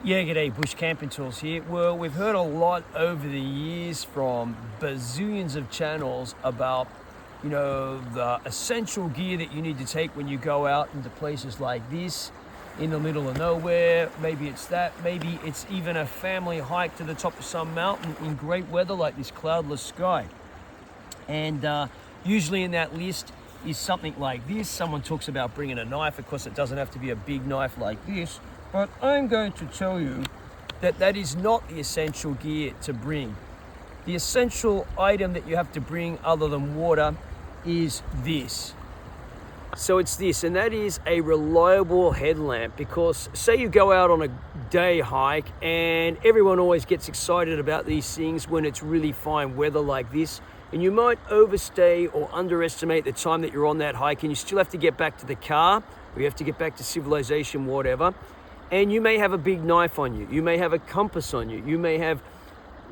Yeah, g'day, Bush Camping Tools here. Well, we've heard a lot over the years from bazillions of channels about, the essential gear that you need to take when you go out into places like this, in the middle of nowhere. Maybe it's that, maybe it's even a family hike to the top of some mountain in great weather like this cloudless sky. And usually in that list is something like this. Someone talks about bringing a knife. Of course, it doesn't have to be a big knife like this. But I'm going to tell you that that is not the essential gear to bring. The essential item that you have to bring other than water is this. So it's this, and that is a reliable headlamp, because say you go out on a day hike, and everyone always gets excited about these things when it's really fine weather like this, and you might overstay or underestimate the time that you're on that hike, and you still have to get back to the car, or you have to get back to civilization, whatever. And you may have a big knife on you. You may have a compass on you. You may have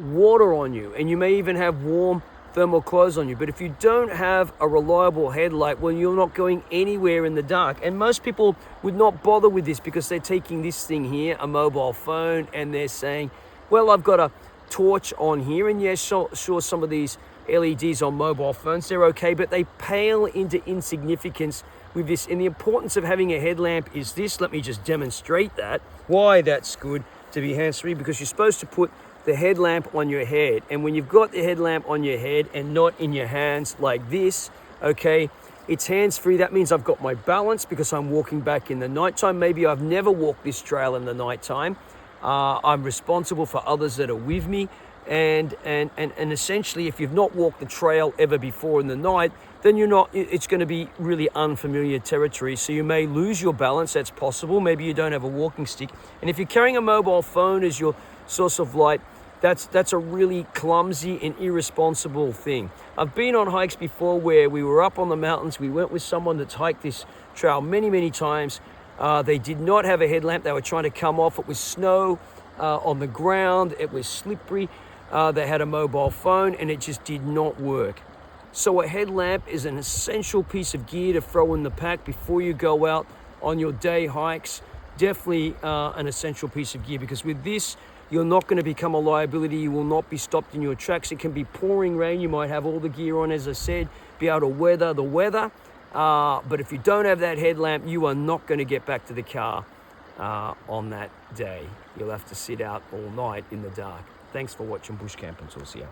water on you. And you may even have warm thermal clothes on you. But if you don't have a reliable headlight, well, you're not going anywhere in the dark. And most people would not bother with this because they're taking this thing here, a mobile phone, and they're saying, well, I've got a torch on here. And yes, sure, some of these LEDs on mobile phones, they're okay, but they pale into insignificance with this. And the importance of having a headlamp is this. Let me just demonstrate that. Why that's good to be hands-free, because you're supposed to put the headlamp on your head. And when you've got the headlamp on your head and not in your hands like this, okay, it's hands-free. That means I've got my balance because I'm walking back in the nighttime. Maybe I've never walked this trail in the nighttime. I'm responsible for others that are with me. And essentially, if you've not walked the trail ever before in the night, then it's going to be really unfamiliar territory. So you may lose your balance. That's possible. Maybe you don't have a walking stick. And if you're carrying a mobile phone as your source of light, that's a really clumsy and irresponsible thing. I've been on hikes before where we were up on the mountains. We went with someone that's hiked this trail many, many times. They did not have a headlamp. They were trying to come off. It was snow on the ground. It was slippery. They had a mobile phone and it just did not work. So a headlamp is an essential piece of gear to throw in the pack before you go out on your day hikes. Definitely an essential piece of gear, because with this, you're not going to become a liability. You will not be stopped in your tracks. It can be pouring rain. You might have all the gear on, as I said, be able to weather the weather. But if you don't have that headlamp, you are not going to get back to the car on that day. You'll have to sit out all night in the dark. Thanks for watching Bush Camping Tools here.